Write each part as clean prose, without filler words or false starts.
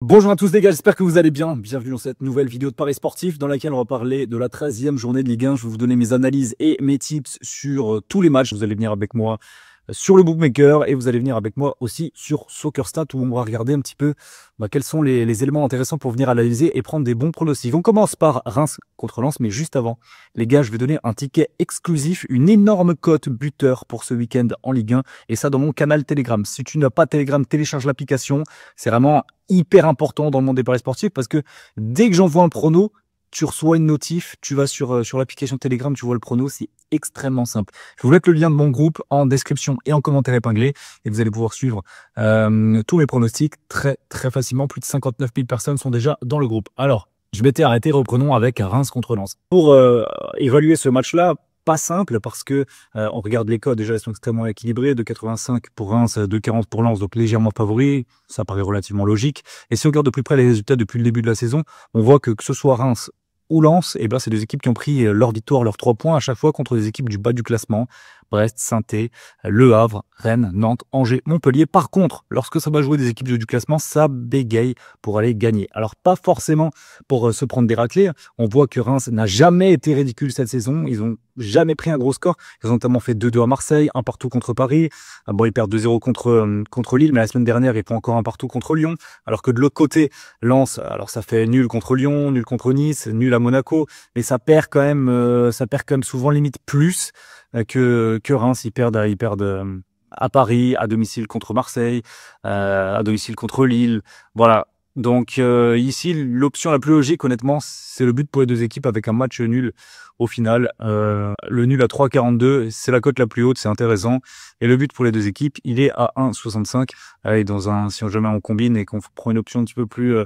Bonjour à tous les gars, j'espère que vous allez bien. Bienvenue dans cette nouvelle vidéo de Paris Sportif dans laquelle on va parler de la 13e journée de Ligue 1. Je vais vous donner mes analyses et mes tips sur tous les matchs. Vous allez venir avec moi sur le bookmaker et vous allez venir avec moi aussi sur SoccerStat où on va regarder un petit peu quels sont les éléments intéressants pour venir analyser et prendre des bons pronostics. On commence par Reims contre Lens, mais juste avant, les gars, je vais donner un ticket exclusif, une énorme cote buteur pour ce week-end en Ligue 1 et ça dans mon canal Telegram. Si tu n'as pas Telegram, télécharge l'application. C'est vraiment hyper important dans le monde des paris sportifs parce que dès que j'envoie un prono, tu reçois une notif, tu vas sur l'application Telegram, tu vois le prono, c'est extrêmement simple. Je vous mets le lien de mon groupe en description et en commentaire épinglé et vous allez pouvoir suivre tous mes pronostics très facilement. Plus de 59 000 personnes sont déjà dans le groupe. Alors, je m'étais arrêté, reprenons avec Reims contre Lens. Pour évaluer ce match-là, pas simple parce que on regarde les codes, déjà elles sont extrêmement équilibrées, 2,85 pour Reims, 2,40 pour Lens, donc légèrement favori, ça paraît relativement logique. Et si on regarde de plus près les résultats depuis le début de la saison, on voit que ce soit Reims ou Lens, et ben c'est deux équipes qui ont pris leur victoire, leurs 3 points à chaque fois contre des équipes du bas du classement. Brest, Saint-Étienne, Le Havre, Rennes, Nantes, Angers, Montpellier. Par contre, lorsque ça va jouer des équipes du classement, ça bégaye pour aller gagner. Alors pas forcément pour se prendre des raclés. On voit que Reims n'a jamais été ridicule cette saison. Ils ont jamais pris un gros score. Ils ont notamment fait 2-2 à Marseille, un partout contre Paris. Bon, ils perdent 2-0 contre Lille, mais la semaine dernière, ils font encore un partout contre Lyon. Alors que de l'autre côté, Lens, alors ça fait nul contre Lyon, nul contre Nice, nul à Monaco, mais ça perd quand même souvent limite plus que Reims. Ils perdent à Paris, à domicile contre Marseille, à domicile contre Lille. Voilà. Donc ici, l'option la plus logique, honnêtement, c'est le but pour les deux équipes avec un match nul au final. Le nul à 3,42, c'est la cote la plus haute, c'est intéressant. Et le but pour les deux équipes, il est à 1,65. Et si jamais on combine et qu'on prend une option un petit peu plus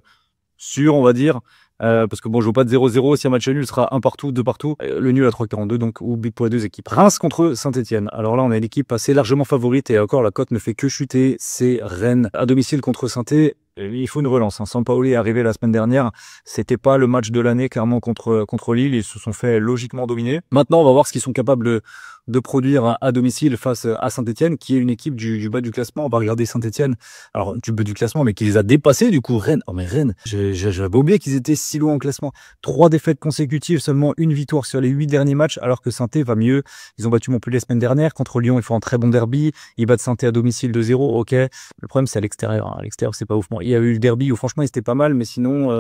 sûre, on va dire, parce que bon, je joue pas de 0-0, si un match nul sera un partout, 2 partout, le nul à 3,42, donc au but pour les deux équipes. Reims contre Saint-Etienne. Alors là, on a une équipe assez largement favorite et encore la cote ne fait que chuter. C'est Rennes à domicile contre Saint-Etienne. Il faut une relance. Sampaoli est arrivé la semaine dernière. C'était pas le match de l'année, clairement, contre Lille. Ils se sont fait logiquement dominer. Maintenant, on va voir ce qu'ils sont capables de produire à domicile face à Saint-Etienne, qui est une équipe du bas du classement. On va regarder Saint-Etienne. Alors, du bas du classement, mais qui les a dépassés, du coup. Rennes. Oh, mais Rennes. J'avais oublié qu'ils étaient si loin en classement. 3 défaites consécutives, seulement une victoire sur les 8 derniers matchs, alors que Saint-Etienne va mieux. Ils ont battu Montpellier la semaine dernière. Contre Lyon, ils font un très bon derby. Ils battent Saint-Etienne à domicile 2-0. Ok. Le problème, c'est à l'extérieur. À l'extérieur, c'est pas ouf. Il y a eu le derby où franchement ils étaient pas mal, mais sinon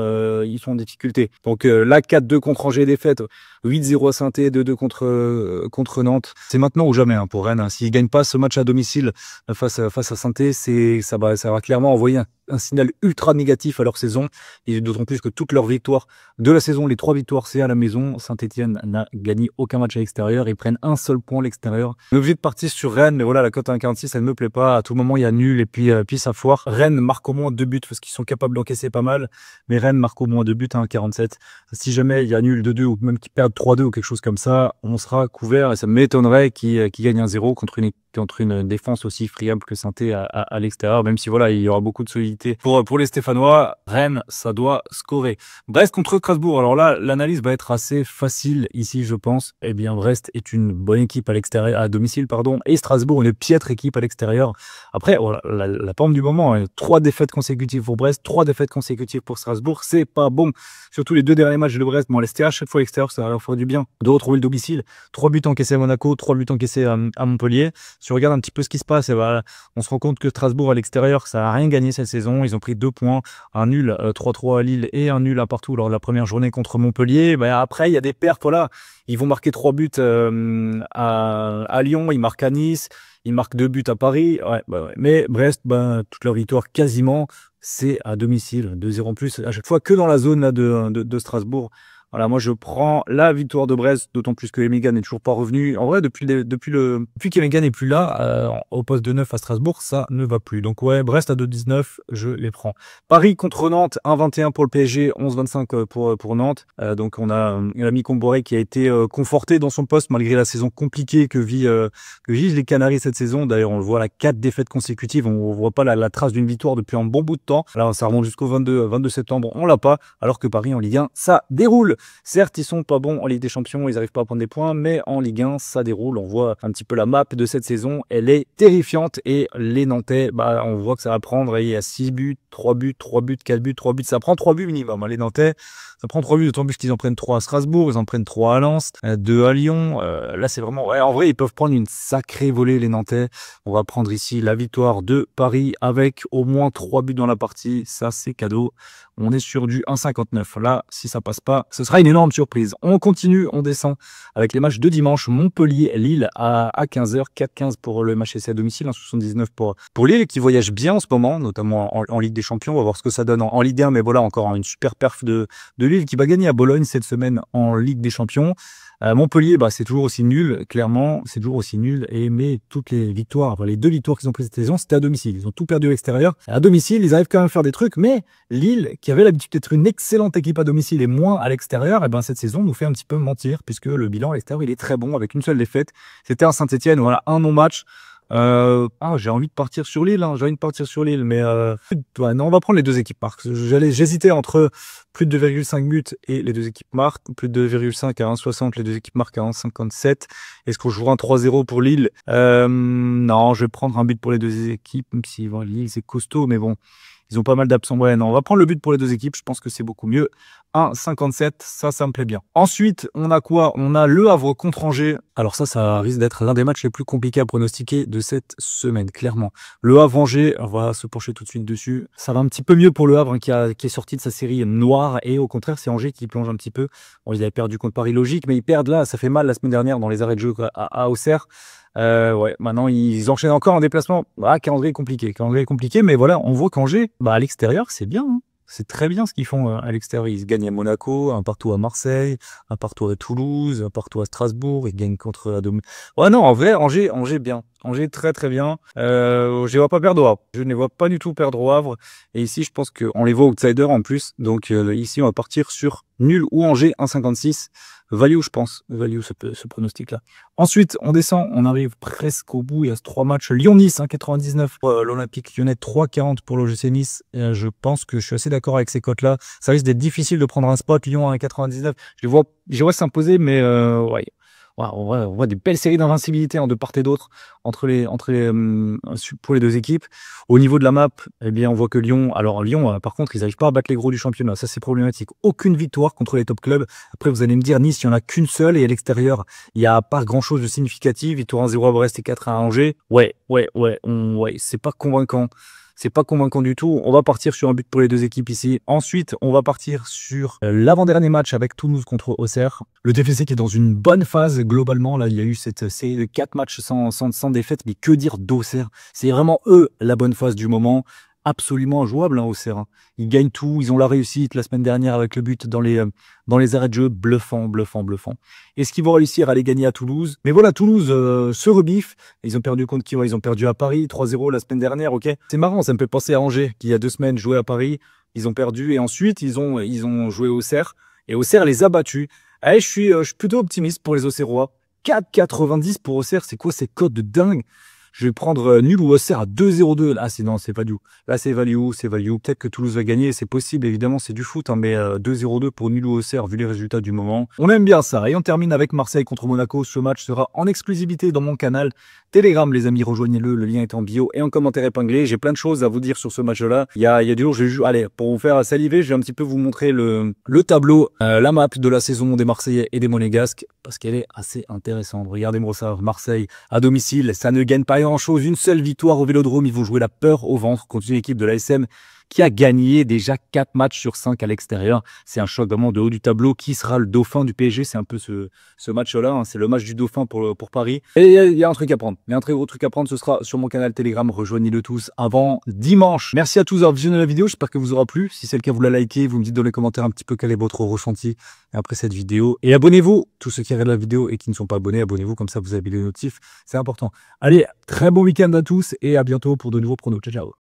ils sont en difficulté. Donc là, 4-2 contre Angers défaite, 8-0 à Saint-Étienne, 2-2 contre Nantes. C'est maintenant ou jamais pour Rennes. S'ils gagnent pas ce match à domicile face à Saint-Étienne, ça va clairement envoyer un signal ultra négatif à leur saison. Et d'autant plus que toutes leurs victoires de la saison, les 3 victoires, c'est à la maison. Saint-Etienne n'a gagné aucun match à l'extérieur. Ils prennent un seul point à l'extérieur. On est obligé de partir sur Rennes, mais voilà, la cote à 1,46, elle ne me plaît pas. À tout moment, il y a nul et puis ça foire. Rennes marque au moins 2 buts parce qu'ils sont capables d'encaisser pas mal. Mais Rennes marque au moins 2 buts à 1,47. Si jamais il y a nul 2-2 ou même qu'ils perdent 3-2 ou quelque chose comme ça, on sera couvert et ça m'étonnerait qu'ils gagnent 1-0 contre une défense aussi friable que Saint-Étienne à l'extérieur, même si voilà, il y aura beaucoup de solidité. Pour les Stéphanois, Rennes, ça doit scorer. Brest contre Strasbourg. Alors là, l'analyse va être assez facile ici, je pense. Eh bien, Brest est une bonne équipe à l'extérieur, à domicile, pardon, et Strasbourg, une piètre équipe à l'extérieur. Après, voilà, la forme du moment, 3 défaites consécutives pour Brest, 3 défaites consécutives pour Strasbourg, c'est pas bon. Surtout les 2 derniers matchs de Brest, bon, à chaque fois à l'extérieur, ça va leur faire du bien de retrouver le domicile. 3 buts encaissés à Monaco, 3 buts encaissés à Montpellier. Si on regarde un petit peu ce qui se passe, et voilà, on se rend compte que Strasbourg à l'extérieur, ça n'a rien gagné cette saison. Ils ont pris 2 points, un nul 3-3 à Lille et un nul à partout lors de la première journée contre Montpellier. Après, il y a des perfs, voilà. Ils vont marquer 3 buts à Lyon, ils marquent à Nice, ils marquent 2 buts à Paris. Ouais. Mais Brest, toute leur victoire quasiment, c'est à domicile, 2-0 en plus, à chaque fois que dans la zone là, de Strasbourg. Voilà, moi je prends la victoire de Brest, d'autant plus que Emiga n'est toujours pas revenu. En vrai, depuis qu'Emiga n'est plus là, au poste de 9 à Strasbourg, ça ne va plus. Donc ouais, Brest à 2,19, je les prends. Paris contre Nantes, 1,21 pour le PSG, 11,25 pour Nantes. Donc on a l'ami Comboré qui a été conforté dans son poste malgré la saison compliquée que vivent les Canaries cette saison. D'ailleurs, on le voit, 4 défaites consécutives. On voit pas la trace d'une victoire depuis un bon bout de temps. Alors ça remonte jusqu'au 22 septembre, on l'a pas. Alors que Paris en Ligue 1, ça déroule. certes, ils sont pas bons en Ligue des Champions, ils n'arrivent pas à prendre des points, mais en Ligue 1, ça déroule. On voit un petit peu la map de cette saison, elle est terrifiante et les Nantais, bah, on voit que ça va prendre, il y a 6 buts, 3 buts, 3 buts, 4 buts, 3 buts, ça prend 3 buts minimum, hein, les Nantais. Ça prend 3 buts, d'autant plus qu'ils en prennent 3 à Strasbourg, ils en prennent 3 à Lens, 2 à Lyon. Là, c'est vraiment... Ouais, en vrai, ils peuvent prendre une sacrée volée, les Nantais. On va prendre ici la victoire de Paris avec au moins 3 buts dans la partie. Ça, c'est cadeau. On est sur du 1,59. Là, si ça passe pas, ce sera une énorme surprise. On continue, on descend avec les matchs de dimanche. Montpellier-Lille à 15h, 4,15 pour le match essai à domicile, 1,79 pour Lille qui voyage bien en ce moment, notamment en Ligue des Champions. On va voir ce que ça donne en Ligue 1, mais voilà, encore une super perf de Lille qui va gagner à Bologne cette semaine en Ligue des Champions. Montpellier, bah, c'est toujours aussi nul, clairement, c'est toujours aussi nul. Mais toutes les victoires, enfin, les 2 victoires qu'ils ont prises cette saison, c'était à domicile. Ils ont tout perdu à l'extérieur. À domicile, ils arrivent quand même à faire des trucs, mais Lille, qui avait l'habitude d'être une excellente équipe à domicile et moins à l'extérieur, et ben cette saison nous fait un petit peu mentir, puisque le bilan à l'extérieur, il est très bon, avec une seule défaite. C'était à Saint-Etienne, voilà, un non-match. J'ai envie de partir sur Lille, hein, j'ai envie de partir sur Lille, mais ouais, non, on va prendre les 2 équipes marques. J'hésitais entre plus de 2,5 buts et les 2 équipes marques, plus de 2,5 à 1,60, les 2 équipes marques à 1,57. Est-ce qu'on jouera un 3-0 pour Lille? Non, je vais prendre un but pour les 2 équipes, même si bon, Lille c'est costaud, mais bon, ils ont pas mal d'absents. Ouais, non, on va prendre le but pour les 2 équipes, je pense que c'est beaucoup mieux. 1,57, ça me plaît bien. Ensuite, on a quoi? On a Le Havre contre Angers. Alors ça risque d'être l'un des matchs les plus compliqués à pronostiquer de cette semaine, clairement. Le Havre-Angers, on va se pencher tout de suite dessus. Ça va un petit peu mieux pour Le Havre, hein, qui est sorti de sa série noire, et au contraire, c'est Angers qui plonge un petit peu. Bon, ils avaient perdu contre Paris, logique, mais ils perdent là, ça fait mal la semaine dernière dans les arrêts de jeu à Auxerre. Ouais, maintenant ils enchaînent encore un déplacement. Calendrier compliqué, mais voilà, on voit qu'Angers, à l'extérieur, c'est bien, hein. C'est très bien ce qu'ils font à l'extérieur. Ils se gagnent à Monaco, un partout à Marseille, un partout à Toulouse, un partout à Strasbourg. Ils gagnent contre Adom. Ouais, non, en vrai, Angers bien. Angers très très bien. Je les vois pas perdre au Havre. Je ne les vois pas du tout perdre au Havre. Et ici, je pense qu'on les voit outsiders en plus. Donc ici, on va partir sur nul ou Angers 1,56. Value, je pense. Value, ce pronostic-là. Ensuite, on descend. On arrive presque au bout. Il y a 3 matchs. Lyon-Nice, 1,99. L'Olympique Lyonnais, 3,40 pour l'OGC Nice. Je pense que je suis assez d'accord avec ces cotes-là. Ça risque d'être difficile de prendre un spot. Lyon à 1,99. Je les vois s'imposer, mais ouais. Ouais, on voit des belles séries d'invincibilité, hein, de part et d'autre pour les 2 équipes. Au niveau de la map, eh bien, on voit que Lyon, par contre, ils n'arrivent pas à battre les gros du championnat. Ça, c'est problématique. Aucune victoire contre les top clubs. Après, vous allez me dire, Nice, il n'y en a qu'une seule, et à l'extérieur, il n'y a pas grand chose de significatif. Victoire 1-0 à Brest et 4 à Angers. Ouais, c'est pas convaincant. C'est pas convaincant du tout. On va partir sur un but pour les 2 équipes ici. Ensuite, on va partir sur l'avant-dernier match avec Toulouse contre Auxerre. Le TFC qui est dans une bonne phase globalement. Là, il y a eu cette série de 4 matchs sans défaite. Mais que dire d'Auxerre? C'est vraiment eux la bonne phase du moment. Absolument injouable, hein, Auxerre. Hein. Ils gagnent tout. Ils ont la réussite la semaine dernière avec le but dans les arrêts de jeu. Bluffant. Est-ce qu'ils vont réussir à les gagner à Toulouse? Mais voilà, Toulouse se rebiffe. Ils ont perdu contre qui? Ils ont perdu à Paris 3-0 la semaine dernière. Ok, c'est marrant. Ça me fait penser à Angers qui il y a 2 semaines jouait à Paris. Ils ont perdu et ensuite ils ont joué Auxerre et Auxerre les a battus. Allez, je suis plutôt optimiste pour les Auxerrois. 4,90 pour Auxerre. C'est quoi ces codes de dingue? Je vais prendre nul ou Auxerre à 2,02. Ah, non, c'est value. Là, c'est value. Peut-être que Toulouse va gagner, c'est possible, évidemment, c'est du foot, hein, mais 2,02 pour nul ou Auxerre, vu les résultats du moment. On aime bien ça. Et on termine avec Marseille contre Monaco. Ce match sera en exclusivité dans mon canal Telegram, les amis, rejoignez-le. Le lien est en bio et en commentaire épinglé. J'ai plein de choses à vous dire sur ce match-là. Il y a du lourd. Allez, pour vous faire saliver, je vais un petit peu vous montrer le tableau, la map de la saison des Marseillais et des Monégasques, parce qu'elle est assez intéressante. Regardez-moi ça. Marseille à domicile, ça ne gagne pas grand-chose. Une seule victoire au Vélodrome. Ils vont jouer la peur au ventre contre une équipe de l'ASM qui a gagné déjà 4 matchs sur 5 à l'extérieur. C'est un choc vraiment de haut du tableau. Qui sera le dauphin du PSG? C'est un peu ce match-là. Hein. C'est le match du dauphin pour Paris. Et il y a un truc à prendre. Il y a un très gros truc à prendre. Ce sera sur mon canal Telegram. Rejoignez-le tous avant dimanche. Merci à tous d'avoir visionné la vidéo. J'espère que vous aura plu. Si c'est le cas, vous la likez. Vous me dites dans les commentaires un petit peu quel est votre ressenti après cette vidéo. Et abonnez-vous. Tous ceux qui regardent la vidéo et qui ne sont pas abonnés, abonnez-vous. Comme ça, vous avez les notifs. C'est important. Allez, très bon week-end à tous et à bientôt pour de nouveaux pronos. Ciao, ciao.